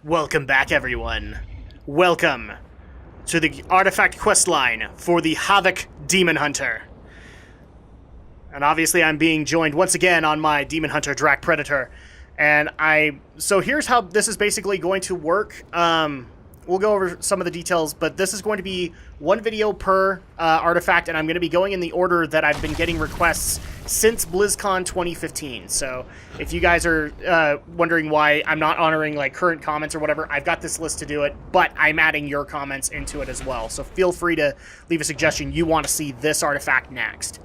Welcome back, everyone. Welcome to the artifact questline for the Havoc Demon Hunter. And obviously I'm being joined once again on my Demon Hunter Drak Predator. And so here's how this is basically going to work. We'll go over some of the details, but this is going to be one video per artifact, and I'm going to be going in the order that I've been getting requests since BlizzCon 2015. So if you guys are wondering why I'm not honoring like current comments or whatever, I've got this list to do it, but I'm adding your comments into it as well. So feel free to leave a suggestion you want to see this artifact next.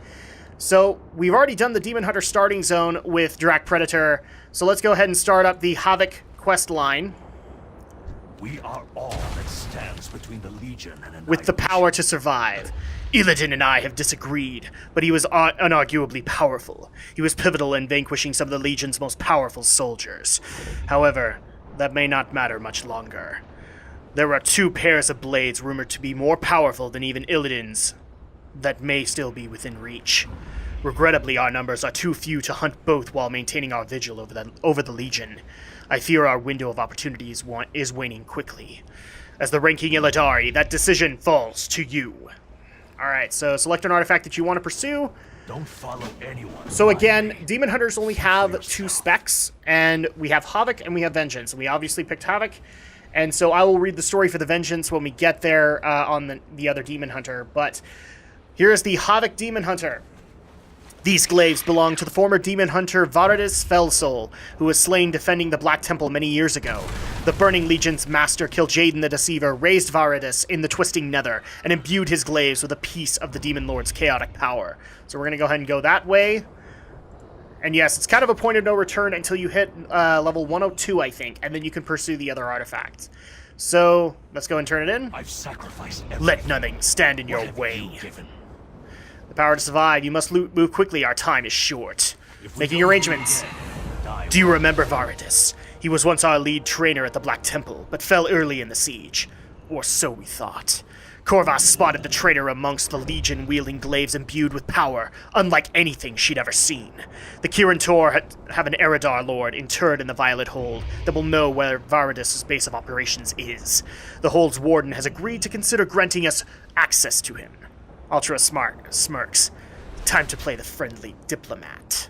So we've already done the Demon Hunter starting zone with Drak Predator, so let's go ahead and start up the Havoc quest line. We are all that stands between the Legion and with the power to survive. Illidan and I have disagreed, but he was unarguably powerful. He was pivotal in vanquishing some of the Legion's most powerful soldiers. However, that may not matter much longer. There are two pairs of blades rumored to be more powerful than even Illidan's that may still be within reach. Regrettably, our numbers are too few to hunt both while maintaining our vigil over the Legion. I fear our window of opportunity is waning quickly. As the ranking Illidari, that decision falls to you. Alright, so select an artifact that you want to pursue. Don't follow anyone. So again, Demon Hunters only have two specs, and we have Havoc and we have Vengeance. And we obviously picked Havoc, and so I will read the story for the Vengeance when we get there on the other Demon Hunter. But here's the Havoc Demon Hunter. These glaives belong to the former demon hunter Varadis Felsoul, who was slain defending the Black Temple many years ago. The Burning Legion's master Kil'jaeden the Deceiver raised Varadis in the Twisting Nether and imbued his glaives with a piece of the Demon Lord's chaotic power. So we're going to go ahead and go that way. And yes, it's kind of a point of no return until you hit level 102, I think, and then you can pursue the other artifacts. So let's go and turn it in. I've sacrificed everything. Let nothing stand in your way. The power to survive. You must move quickly. Our time is short. Making arrangements. Do you remember Varadis? He was once our lead trainer at the Black Temple, but fell early in the siege. Or so we thought. Corvus spotted the traitor amongst the Legion wielding glaives imbued with power, unlike anything she'd ever seen. The Kirin Tor have an Eridar Lord interred in the Violet Hold that will know where Varadis' base of operations is. The Hold's warden has agreed to consider granting us access to him. Ultra Smart smirks. Time to play the friendly diplomat.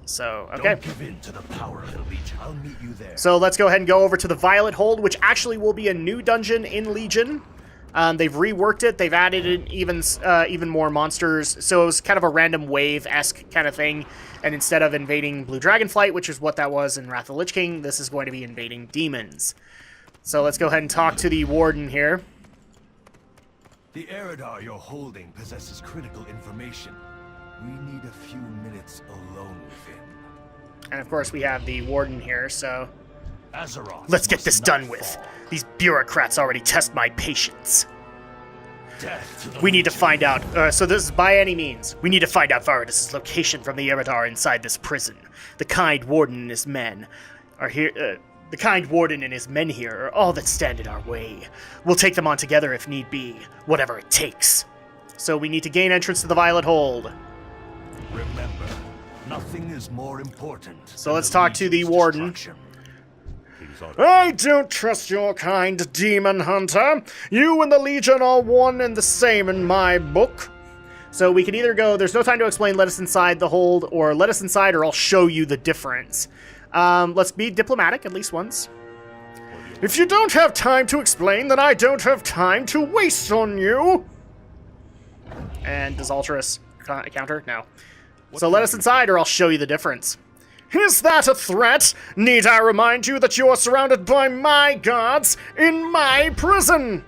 So, okay. Don't give in to the power of the Legion. I'll meet you there. So let's go ahead and go over to the Violet Hold, which actually will be a new dungeon in Legion. They've reworked it. They've added in even more monsters. So it was kind of a random wave-esque kind of thing. And instead of invading Blue Dragonflight, which is what that was in Wrath of the Lich King, this is going to be invading demons. So let's go ahead and talk to the warden here. The Eridar you're holding possesses critical information. We need a few minutes alone with him. And of course we have the warden here, so Azeroth let's get this done with. These bureaucrats already test my patience. We need to find out, so this is by any means. We need to find out Varadis' location from the Eridar inside this prison. The kind warden and his men are here. The kind warden and his men here are all that stand in our way. We'll take them on together if need be, whatever it takes. So we need to gain entrance to the Violet Hold. Remember, nothing is more important. So let's talk to the warden. I don't trust your kind, Demon Hunter. You and the Legion are one and the same in my book. So we can either go, there's no time to explain, let us inside the hold, or let us inside, or I'll show you the difference. Let's be diplomatic at least once. If you don't have time to explain, then I don't have time to waste on you. And does Ultras counter? No. So let us inside, or I'll show you the difference. Is that a threat? Need I remind you that you are surrounded by my guards in my prison?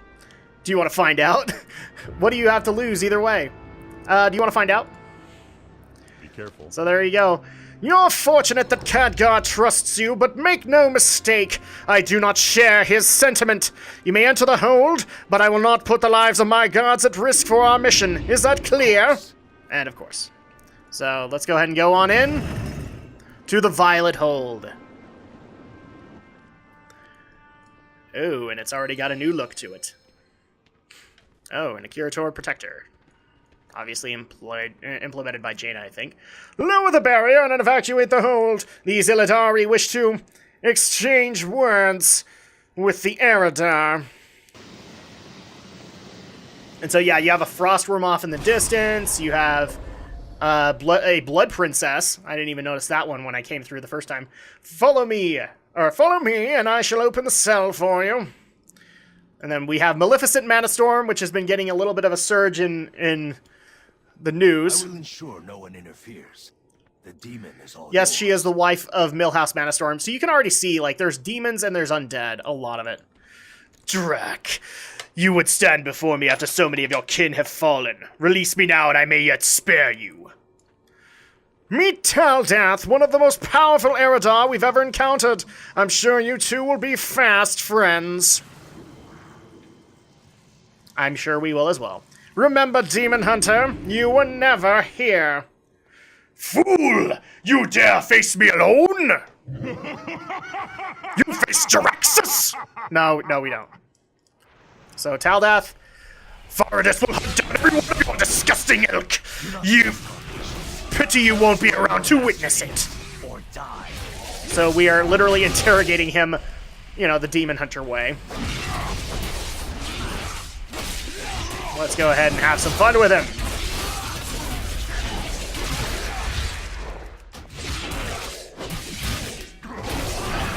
Do you want to find out? What do you have to lose either way? Do you want to find out? Be careful. So there you go. You're fortunate that Khadgar trusts you, but make no mistake, I do not share his sentiment. You may enter the hold, but I will not put the lives of my guards at risk for our mission. Is that clear? And of course. So let's go ahead and go on in to the Violet Hold. Oh, and it's already got a new look to it. Oh, and a Curator Protector. Obviously implemented by Jaina, I think. Lower the barrier and evacuate the hold. These Illidari wish to exchange words. with the Eridar. And so, yeah, you have a Frostworm off in the distance. You have a Blood Princess. I didn't even notice that one when I came through the first time. Follow me, and I shall open the cell for you. And then we have Maleficent Manastorm, which has been getting a little bit of a surge in the news. I will ensure no one interferes. The demon is all Yes, yours. she is the wife of Millhouse Manastorm. So you can already see, like, there's demons and there's undead. A lot of it. Drak, you would stand before me after so many of your kin have fallen. Release me now and I may yet spare you. Meet Taldath, one of the most powerful Eridar we've ever encountered. I'm sure you two will be fast friends. I'm sure we will as well. Remember, Demon Hunter, you were never here. Fool! You dare face me alone? You face Jaraxxus! No, we don't. So, Taldath, Varadis will hunt down every one of your disgusting ilk. You... Pity you won't be around to witness it. Or die. So we are literally interrogating him, you know, the Demon Hunter way. Let's go ahead and have some fun with him.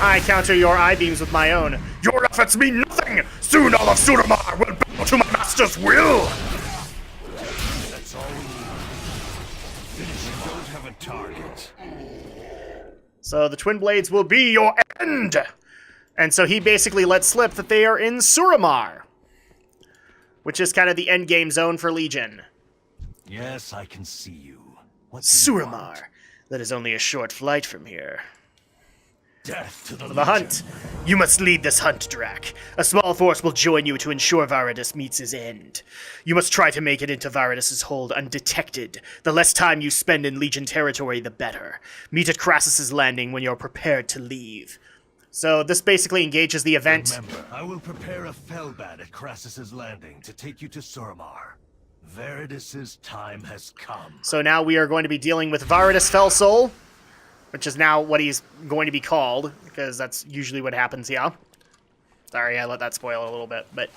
I counter your I-beams with my own. Your efforts mean nothing! Soon all of Suramar will bow to my master's will! That's all we need. Finish. You don't have a target. So the Twinblades will be your end! And so he basically let slip that they are in Suramar, which is kind of the endgame zone for Legion. Yes, I can see you. What do you want? Suramar. That is only a short flight from here. Death to the The hunt. You must lead this hunt, Drak. A small force will join you to ensure Varadis meets his end. You must try to make it into Varadis' hold undetected. The less time you spend in Legion territory, the better. Meet at Crassus' landing when you're prepared to leave. So this basically engages the event. Remember, I will prepare a Felbat at Crassus' landing to take you to Suramar. Varadis' time has come. So now we are going to be dealing with Varadis Felsoul, which is now what he's going to be called, because that's usually what happens, yeah. Sorry, I let that spoil a little bit, but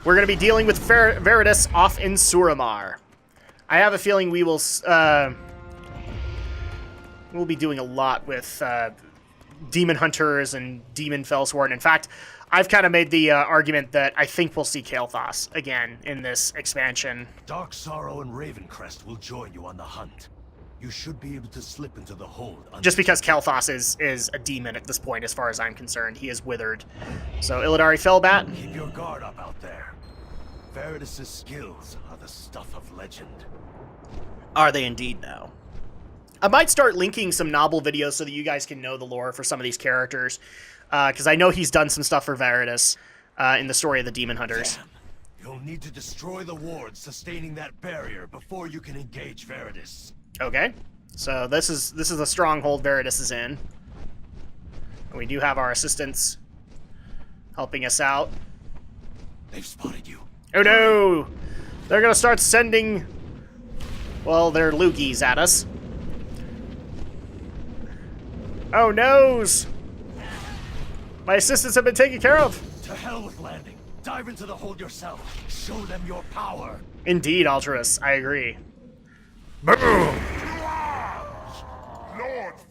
we're going to be dealing with Varadis off in Suramar. I have a feeling we will, we'll be doing a lot with Demon Hunters and Demon Felsworn. In fact, I've kind of made the argument that I think we'll see Kael'thas again in this expansion. Dark Sorrow and Ravencrest will join you on the hunt. You should be able to slip into the hold. Just because Kael'thas is a demon at this point, as far as I'm concerned. He is withered. So, Illidari Felbat. Keep your guard up out there. Varadis' skills are the stuff of legend. Are they indeed, though? I might start linking some novel videos so that you guys can know the lore for some of these characters. Because I know he's done some stuff for Varadis in the story of the Demon Hunters. Damn. You'll need to destroy the wards sustaining that barrier before you can engage Varadis. Okay, so this is the stronghold Varadis is in. And we do have our assistants helping us out. They've spotted you. Oh no! They're gonna start sending, well, their loogies at us. Oh noes! My assistants have been taken care of. To hell with landing. Dive into the hold yourself. Show them your power. Indeed, Alterus, I agree. Lord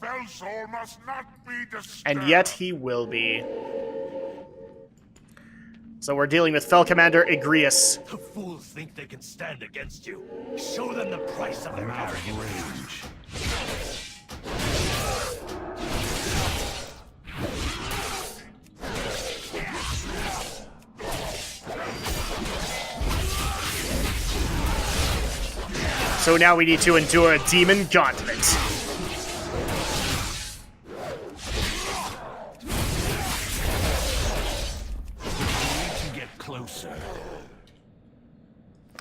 Felsoul must not be disturbed. And yet he will be. So we're dealing with Fel Commander Igrius. The fools think they can stand against you. Show them the price of their arrogance. So now we need to endure a Demon Gauntlet. Closer.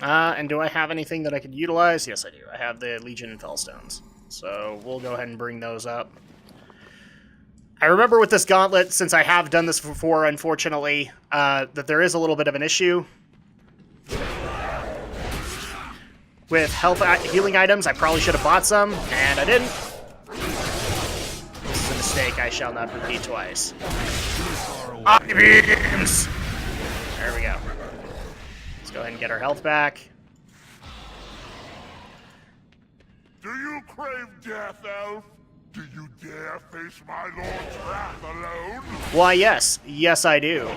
And do I have anything that I could utilize? Yes, I do. I have the Legion and Fellstones. So we'll go ahead and bring those up. I remember with this gauntlet, since I have done this before, unfortunately, that there is a little bit of an issue. With health healing items, I probably should have bought some, and I didn't. This is a mistake I shall not repeat twice. Too far away. Eye beams! There we go. Let's go ahead and get our health back. Do you crave death, Elf? Do you dare face my lord's wrath alone? Why, yes. Yes, I do.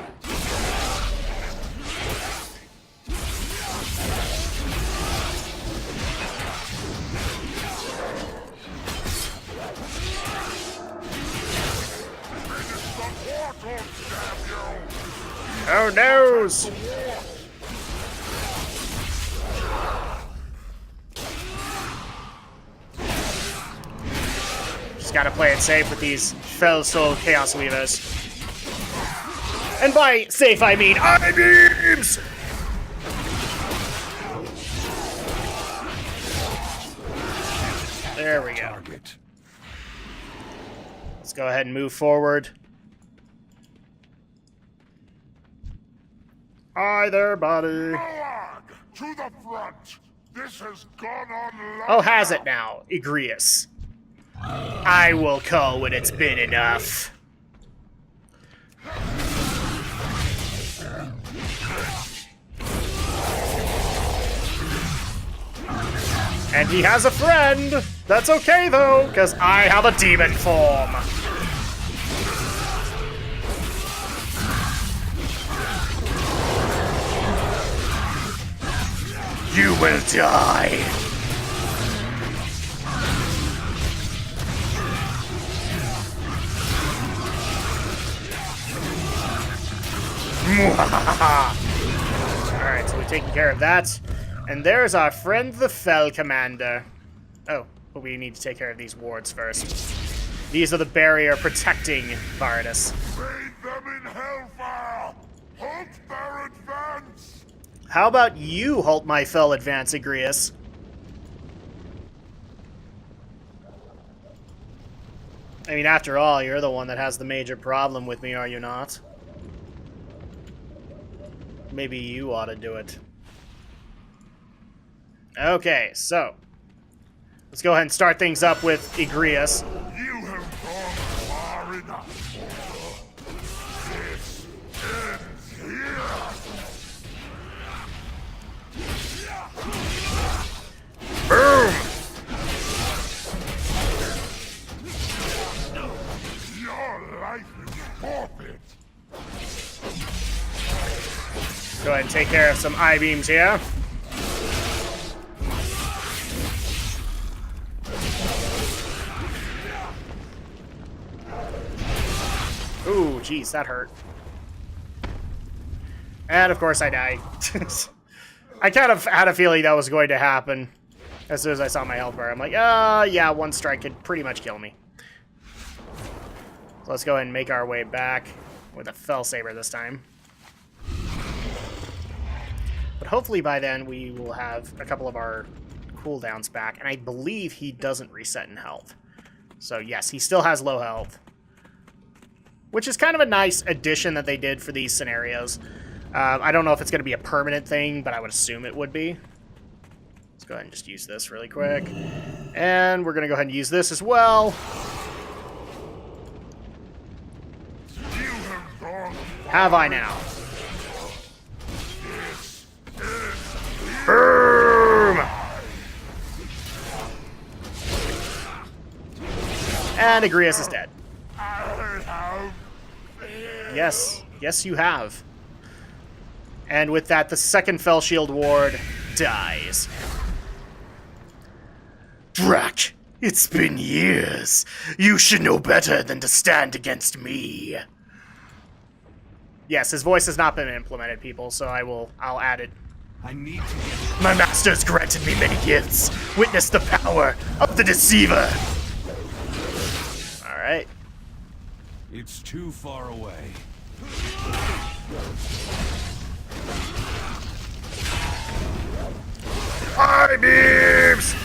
Oh, noes! Just gotta play it safe with these Fel Soul Chaos Weavers. And by safe, I mean eye beams! There we go. Let's go ahead and move forward. Hi there, buddy. Moag, to the front. This has gone on long. Oh, has it now, Igrius? I will call when it's been enough. And he has a friend. That's okay, though, because I have a demon form. You will die. Alright, so we've taken care of that. And there's our friend, the Fel Commander. Oh, but we need to take care of these wards first. These are the barrier protecting Vardis. Bathe them in hellfire. Halt their advance. How about you halt my Fel advance, Igrius? I mean, after all, you're the one that has the major problem with me, are you not? Maybe you ought to do it. Okay, so let's go ahead and start things up with Igrius. You have gone far enough. This ends here. Boom! Your life is forfeit. Go ahead and take care of some I-beams here. Ooh, jeez, that hurt. And of course I died. I kind of had a feeling that was going to happen. As soon as I saw my health bar, I'm like, yeah, one strike could pretty much kill me. So let's go ahead and make our way back with a Fel Saber this time. But hopefully by then we will have a couple of our cooldowns back. And I believe he doesn't reset in health. So yes, he still has low health. Which is kind of a nice addition that they did for these scenarios. I don't know if it's going to be a permanent thing, but I would assume it would be. Let's go ahead and just use this really quick. And we're going to go ahead and use this as well. Have I now? Boom! And Igrius is dead. Yes. Yes, you have. And with that, the second Fel Shield Ward dies. Drak, it's been years. You should know better than to stand against me. Yes, his voice has not been implemented, people, so I'll add it. I need to get... My master's granted me many gifts. Witness the power of the Deceiver. Alright. It's too far away. Eye beams!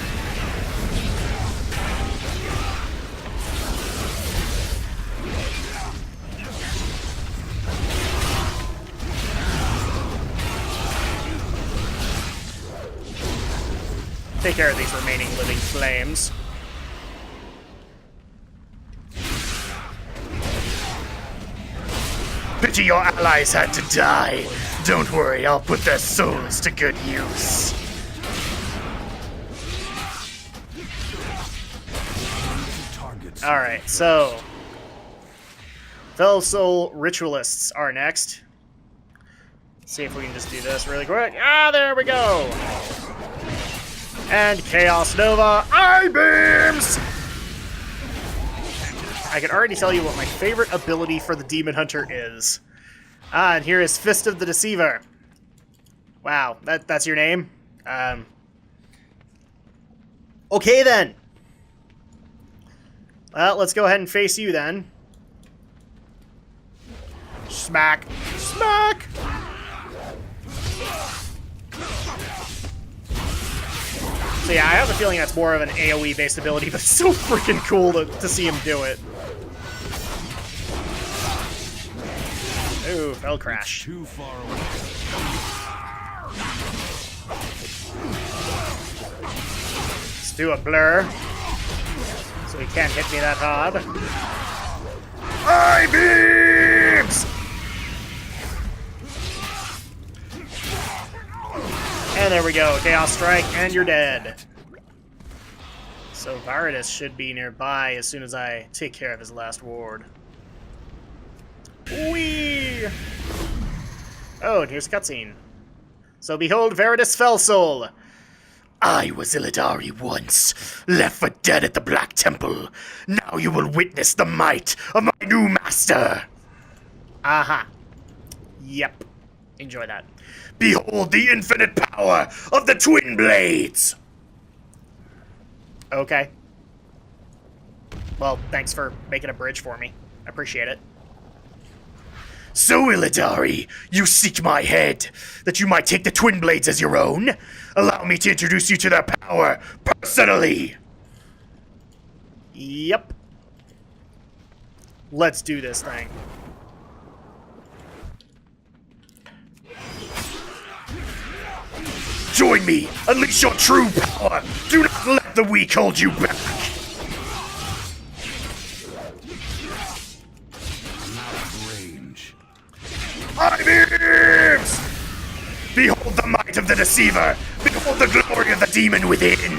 Take care of these remaining living flames. Pity your allies had to die. Don't worry, I'll put their souls to good use. Alright, so Fel Soul Ritualists are next. Let's see if we can just do this really quick. Ah, there we go! And Chaos Nova I-Beams! I can already tell you what my favorite ability for the Demon Hunter is. Ah, and here is Fist of the Deceiver. Wow, that's your name? Okay then! Well, let's go ahead and face you then. Smack. Smack! So yeah, I have a feeling that's more of an AoE-based ability, but it's so freaking cool to see him do it. Ooh, Fel Crash. Too far away. Let's do a blur. So he can't hit me that hard. I-Beams! And there we go. Chaos Strike, and you're dead. So Viridus should be nearby as soon as I take care of his last ward. Whee! Oh, and here's a cutscene. So behold Viridus Felsoul. I was Illidari once, left for dead at the Black Temple. Now you will witness the might of my new master. Aha. Yep. Enjoy that. Behold the infinite power of the Twinblades! Okay. Well, thanks for making a bridge for me. I appreciate it. So, Illidari, you seek my head, that you might take the Twinblades as your own? Allow me to introduce you to their power, personally! Yep. Let's do this thing. Join me! Unleash your true power! Do not let the weak hold you back! I-Beams! Behold the might of the Deceiver! Behold the glory of the demon within!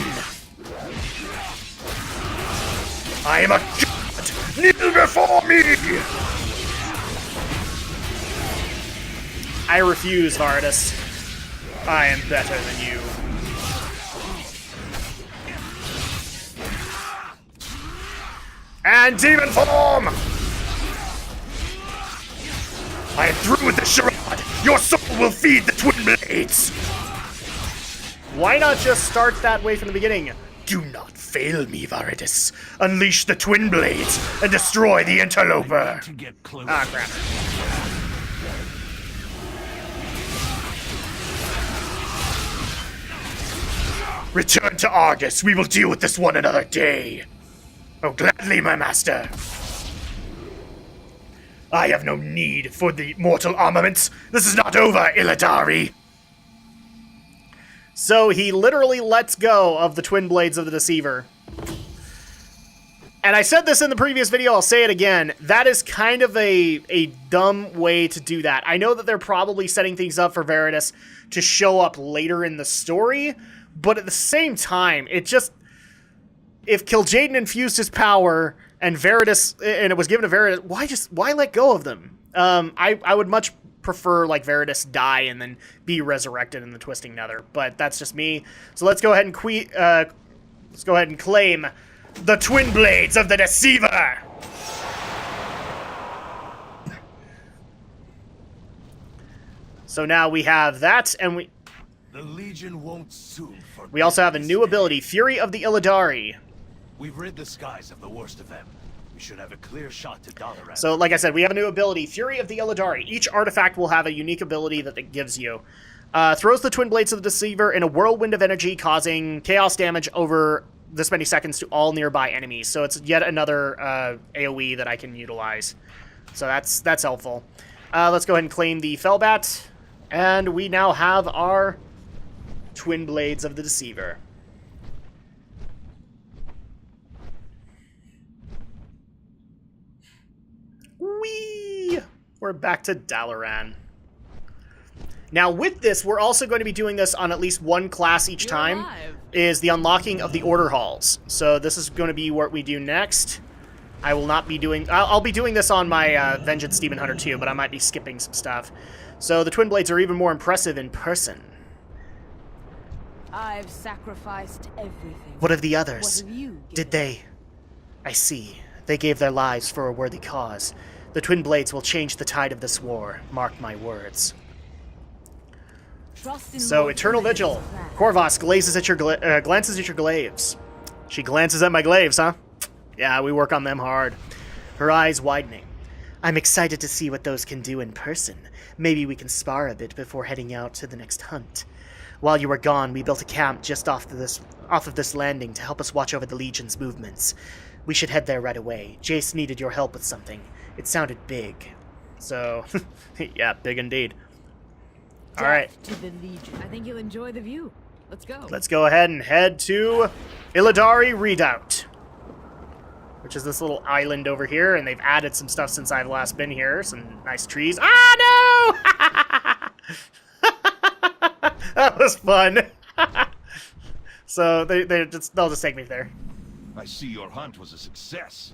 I am a god! Kneel before me! I refuse, Viridus. I am better than you. And demon form! I am through with the charade! Your soul will feed the Twinblades! Why not just start that way from the beginning? Do not fail me, Viridus. Unleash the Twinblades and destroy the interloper! Ah, crap. Return to Argus. We will deal with this one another day. Oh, gladly, my master. I have no need for the mortal armaments. This is not over, Illidari. So he literally lets go of the Twinblades of the Deceiver. And I said this in the previous video, I'll say it again. That is kind of a dumb way to do that. I know that they're probably setting things up for Viridus to show up later in the story, but at the same time, it just... If Kil'jaeden infused his power and Viridus, and it was given to Viridus, why let go of them? I would much prefer like Viridus die and then be resurrected in the Twisting Nether, but that's just me. So let's go ahead and claim the Twinblades of the Deceiver. So now we have that, and the Legion won't soon forget. We also have a new ability, Fury of the Illidari. We've rid the skies of the worst of them. We should have a clear shot to Dalaran. So, like I said, we have a new ability, Fury of the Illidari. Each artifact will have a unique ability that it gives you. Throws the Twinblades of the Deceiver in a whirlwind of energy, causing chaos damage over this many seconds to all nearby enemies. So it's yet another AoE that I can utilize. So that's helpful. Let's go ahead and claim the Felbat. And we now have our Twinblades of the Deceiver. Whee! we're back to Dalaran. Now, with this, we're also going to be doing this on at least one class each time, is the unlocking of the Order Halls. So this is going to be what we do next. I will not be doing... I'll be doing this on my Vengeance Demon Hunter too, but I might be skipping some stuff. So the Twinblades are even more impressive in person. I've sacrificed everything. What of the others? What have you given? Did they... I see. They gave their lives for a worthy cause. The Twinblades will change the tide of this war. Mark my words. So, Eternal Vigil. Corvus glances at your glaives. She glances at my glaives, huh? Yeah, we work on them hard. Her eyes widening. I'm excited to see what those can do in person. Maybe we can spar a bit before heading out to the next hunt. While you were gone, we built a camp just off of this landing to help us watch over the Legion's movements. We should head there right away. Jace needed your help with something. It sounded big. So, yeah, big indeed. All right. To the Legion. I think you'll enjoy the view. Let's go. Let's go ahead and head to Illidari Redoubt, which is this little island over here, and they've added some stuff since I've last been here. Some nice trees. Ah, no! That was fun. So they'll just take me there. I see your hunt was a success.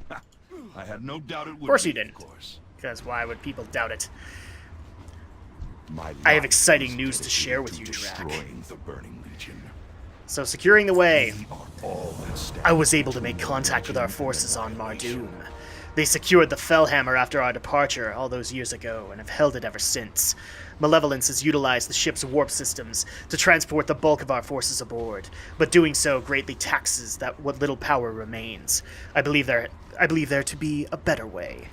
I had no doubt it would. Of course you be, didn't. Of course. Because why would people doubt it? My I have life exciting is news to share with you, dedicated to Drak. destroying the Burning Legion. So, securing the way, We are all that stands. I was able to make contact with our forces on Mardoom. They secured the Fel Hammer after our departure all those years ago and have held it ever since. Malevolence has utilized the ship's warp systems to transport the bulk of our forces aboard, but doing so greatly taxes that what little power remains. I believe there to be a better way.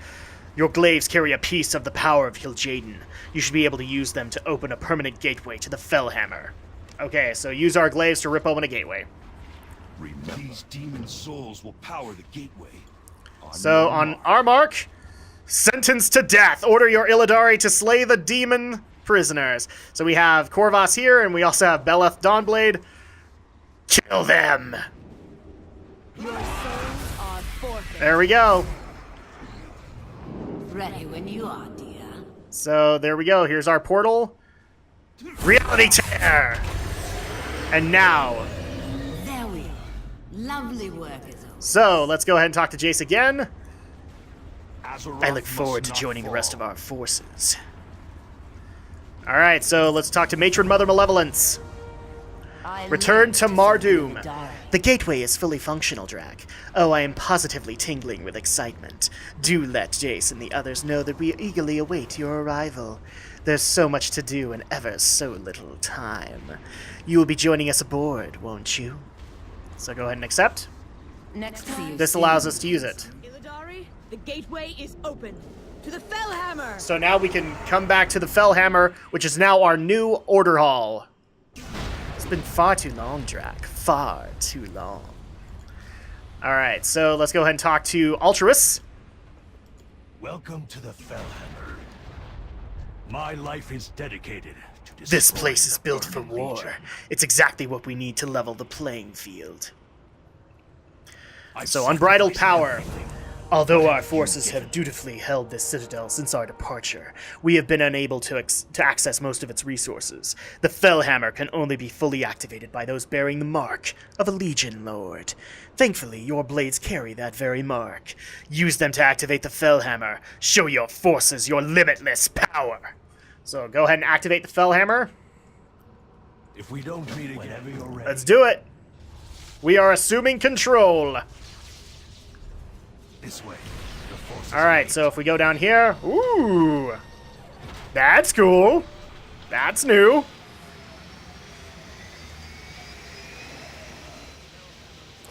Your glaives carry a piece of the power of Hil'jaeden. You should be able to use them to open a permanent gateway to the Fel Hammer. Okay, so use our glaives to rip open a gateway. Remember, these demon souls will power the gateway. So, on our mark, sentence to death. Order your Illidari to slay the demon prisoners. So we have Corvus here, and we also have Beleth Dawnblade. Kill them! Your souls are forfeit. There we go. Ready when you are, dear. So, there we go. Here's our portal. Reality Tear! And now... There we are. Lovely work as always. So, let's go ahead and talk to Jace again. Azeroth I look must forward to not joining the rest fall. of our forces. Alright, so let's talk to Matron Mother Malevolence. I Return live to see Mardoom. the dark. The gateway is fully functional, Drak. Oh, I am positively tingling with excitement. Do let Jace and the others know that we eagerly await your arrival. There's so much to do and ever so little time. You will be joining us aboard, won't you? So go ahead and accept. Next time. This allows us to use it. Illidari, the gateway is open. To the Fel Hammer! So now we can come back to the Fel Hammer, which is now our new Order Hall. It's been far too long, Drak. Far too long. Alright, so let's go ahead and talk to Altruis. Welcome to the Fel Hammer. My life is dedicated to This destroying place is the built for Burning war. Legion. It's exactly what we need to level the playing field. I've So, unbridled sacrificed power. everything. Although our forces have dutifully held this citadel since our departure, we have been unable to access most of its resources. The Fel Hammer can only be fully activated by those bearing the mark of a Legion Lord. Thankfully, your blades carry that very mark. Use them to activate the Fel Hammer. Show your forces your limitless power. So go ahead and activate the Fel Hammer. If we don't meet again, whenever you're ready. Let's do it. We are assuming control. This way. The forces Alright, so if we go down here... Ooh! That's cool. That's new.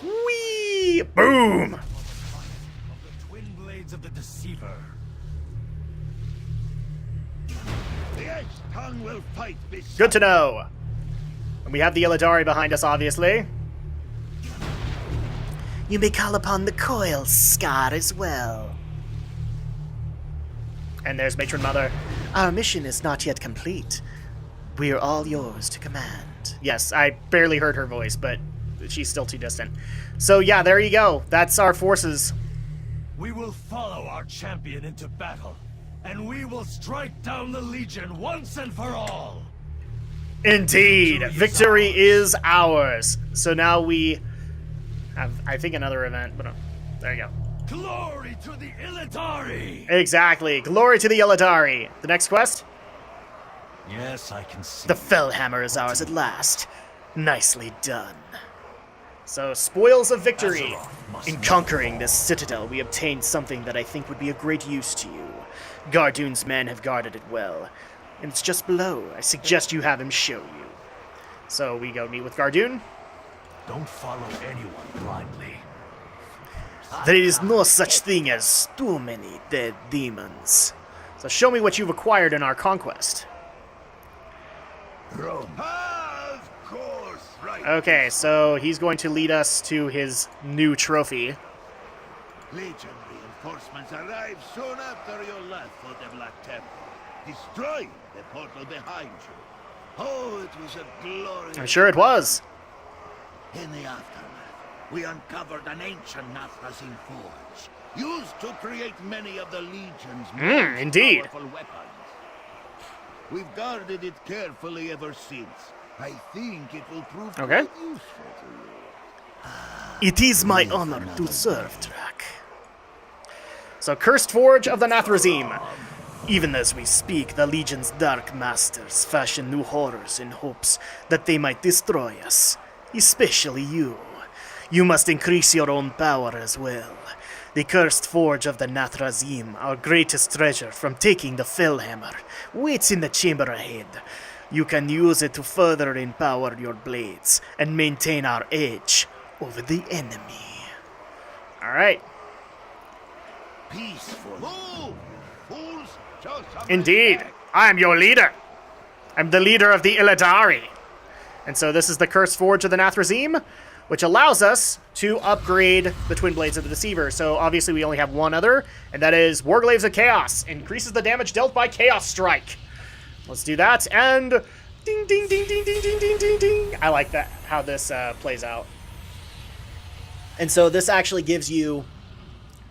Whee! Boom! of the Twinblades of the Deceiver. The Edge Tongue will fight this. Good to know. And we have the Illidari behind us, obviously. You may call upon the Coil Scar as well. And there's Matron Mother. Our mission is not yet complete. We are all yours to command. Yes, I barely heard her voice, but she's still too distant. So yeah, there you go. That's our forces. We will follow our champion into battle and we will strike down the Legion once and for all. Indeed, victory is ours. So now we have, I think, another event, but there you go. Glory to the Illidari! Exactly. Glory to the Illidari. The next quest? Yes, I can see. The Fel Hammer is ours at last. Nicely done. So, spoils of victory. In conquering this citadel, we obtained something that I think would be of great use to you. Gardoon's men have guarded it well, and it's just below. I suggest you have him show you. So, we go meet with Gardoon. Don't follow anyone blindly. There is no such thing as too many dead demons. So show me what you've acquired in our conquest. Of course, right. Okay, so he's going to lead us to his new trophy. Legion reinforcements arrived soon after you left for the Black Temple, destroying the portal behind you. Oh, it was a glorious... I'm sure it was. In the aftermath, we uncovered an ancient Nathrazim forge, used to create many of the Legion's most indeed. powerful weapons. We've guarded it carefully ever since. I think it will prove quite useful to you. It is my honor to serve, Drak. So, Cursed Forge of the Nathrazim. Even as we speak, the Legion's dark masters fashion new horrors in hopes that they might destroy us. Especially you. You must increase your own power as well. The Cursed Forge of the Nathrazim, our greatest treasure from taking the Fel Hammer, waits in the chamber ahead. You can use it to further empower your blades and maintain our edge over the enemy. Alright. Peaceful. Move, fools! Show some Indeed. respect. I am your leader. I'm the leader of the Illidari. And so this is the Cursed Forge of the Nathrazim, which allows us to upgrade the Twinblades of the Deceiver. So obviously we only have one other, and that is Warglaives of Chaos. Increases the damage dealt by Chaos Strike. Let's do that, and ding, ding, ding, ding, ding, ding, ding, ding, ding. I like that, how this plays out. And so this actually gives you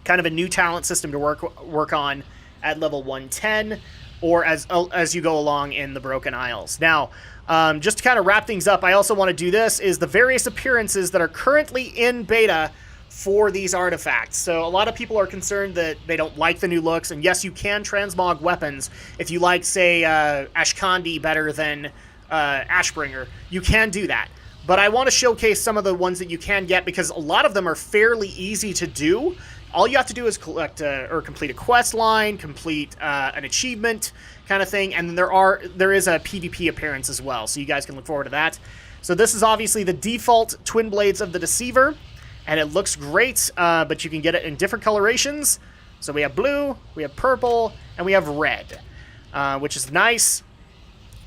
kind of a new talent system to work on at level 110, or as you go along in the Broken Isles. Now, just to kind of wrap things up, I also want to do this, is the various appearances that are currently in beta for these artifacts. So a lot of people are concerned that they don't like the new looks, and yes, you can transmog weapons. If you like, say, Ashkandi better than Ashbringer, you can do that. But I want to showcase some of the ones that you can get, because a lot of them are fairly easy to do. All you have to do is collect or complete a quest line, complete an achievement kind of thing, and then there is a PvP appearance as well, so you guys can look forward to that. So this is obviously the default Twinblades of the Deceiver, and it looks great, but you can get it in different colorations. So we have blue, we have purple, and we have red, which is nice.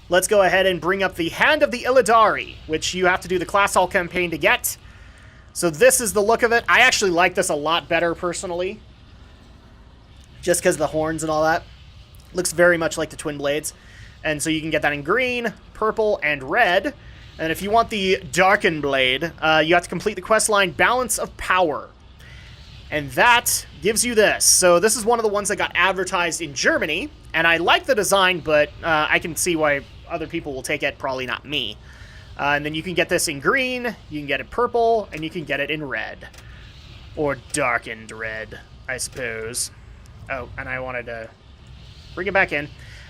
Let's go ahead and bring up the Hand of the Illidari, which you have to do the Class Hall campaign to get. So this is the look of it. I actually like this a lot better, personally. Just because of the horns and all that. Looks very much like the Twinblades. And so you can get that in green, purple, and red. And if you want the Darkened Blade, you have to complete the quest line Balance of Power. And that gives you this. So this is one of the ones that got advertised in Germany. And I like the design, but I can see why other people will take it, probably not me. And then you can get this in green, you can get it purple, and you can get it in red. Or darkened red, I suppose. Oh, and I wanted to bring it back in.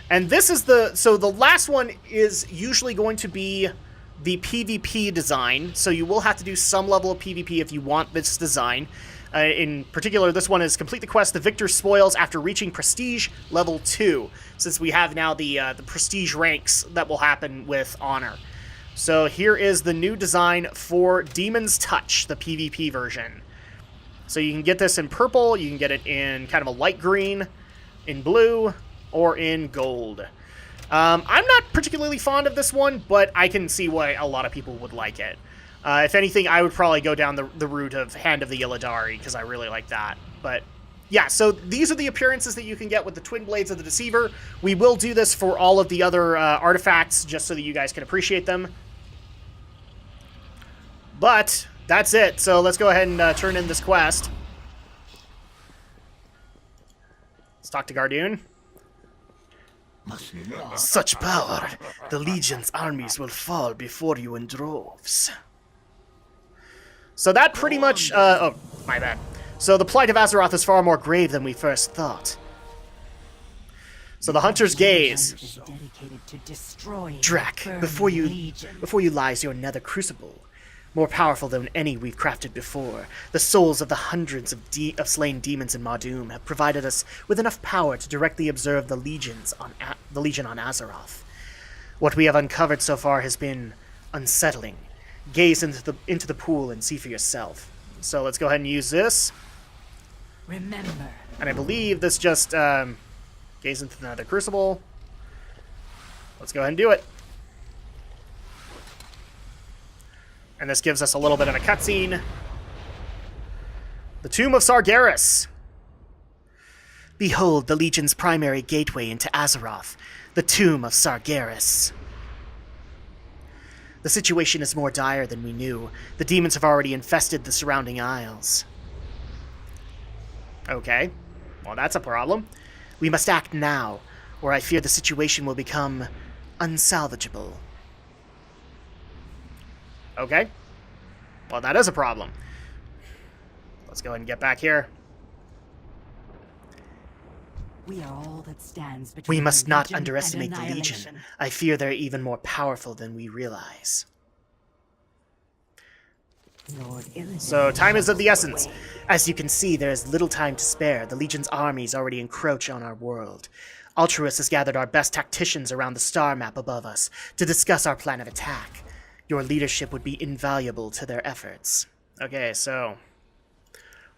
And this is so the last one is usually going to be the PvP design. So you will have to do some level of PvP if you want this design. In particular, this one is complete the quest, The Victor's Spoils, after reaching Prestige level 2. Since we have now the Prestige ranks that will happen with Honor. So here is the new design for Demon's Touch, the PvP version. So you can get this in purple, you can get it in kind of a light green, in blue, or in gold. I'm not particularly fond of this one, but I can see why a lot of people would like it. If anything, I would probably go down the route of Hand of the Illidari, because I really like that. But yeah, so these are the appearances that you can get with the Twinblades of the Deceiver. We will do this for all of the other artifacts, just so that you guys can appreciate them. But that's it. So let's go ahead and turn in this quest. Let's talk to Gardoon. must not. Such power! The Legion's armies will fall before you in droves. So that pretty much, oh, my bad. So the plight of Azeroth is far more grave than we first thought. So the Hunter's Gaze. Dedicated to destroying Drak, before you lies your nether crucible. More powerful than any we've crafted before. The souls of the hundreds of slain demons in Mardoom have provided us with enough power to directly observe the Legion on Azeroth. What we have uncovered so far has been unsettling. Gaze into the pool and see for yourself. So let's go ahead and use this. Remember. And I believe this just gaze into the nether crucible. Let's go ahead and do it. And this gives us a little bit of a cutscene. The Tomb of Sargeras. Behold the Legion's primary gateway into Azeroth, the Tomb of Sargeras. The situation is more dire than we knew. The demons have already infested the surrounding isles. Okay, well that's a problem. We must act now, or I fear the situation will become unsalvageable. Okay. Well, that is a problem. Let's go ahead and get back here. We are all that stands between We must the not Legion underestimate and the Legion. annihilation. I fear they're even more powerful than we realize. Lord Illidan So, time is of the shows essence. way. As you can see, there is little time to spare. The Legion's armies already encroach on our world. Altruis has gathered our best tacticians around the star map above us to discuss our plan of attack. Your leadership would be invaluable to their efforts. Okay, so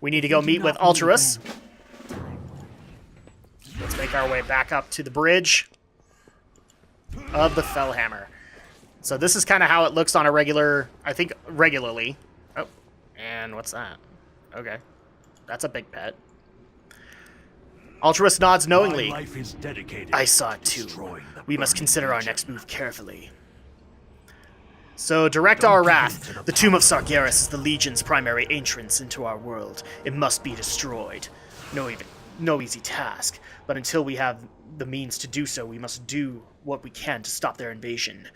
we need to go We do meet with not meet Altruis. again. Let's make our way back up to the bridge of the Fel Hammer. So this is kind of how it looks on a regular, I think regularly. Oh, and what's that? Okay, that's a big pet. Altruis nods knowingly. My life is dedicated I saw it to too. destroying the We must burning consider our Legion. next move carefully. So, direct our wrath. The Tomb of Sargeras is the Legion's primary entrance into our world. It must be destroyed. No easy task, but until we have the means to do so, we must do what we can to stop their invasion.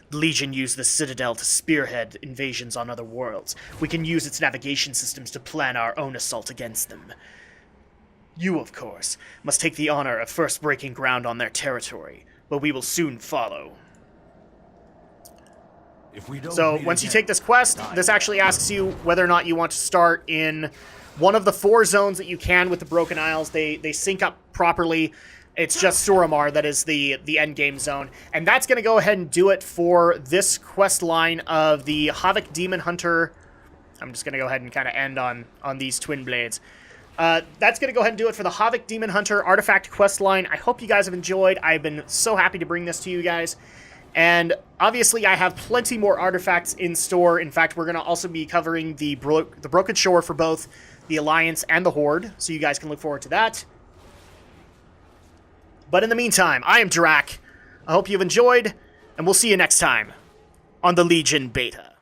The Legion used the Citadel to spearhead invasions on other worlds. We can use its navigation systems to plan our own assault against them. You, of course, must take the honor of first breaking ground on their territory, but we will soon follow. If we don't So meet once you again, take this quest, this actually asks you whether or not you want to start in one of the 4 zones that you can with the Broken Isles. They sync up properly. It's just Suramar that is the end game zone. And that's going to go ahead and do it for this quest line of the Havoc Demon Hunter. I'm just going to go ahead and kind of end on these Twinblades. That's going to go ahead and do it for the Havoc Demon Hunter Artifact quest line. I hope you guys have enjoyed. I've been so happy to bring this to you guys. And obviously, I have plenty more artifacts in store. In fact, we're going to also be covering the Broken Shore for both the Alliance and the Horde, so you guys can look forward to that. But in the meantime, I am Drak. I hope you've enjoyed, and we'll see you next time on the Legion Beta.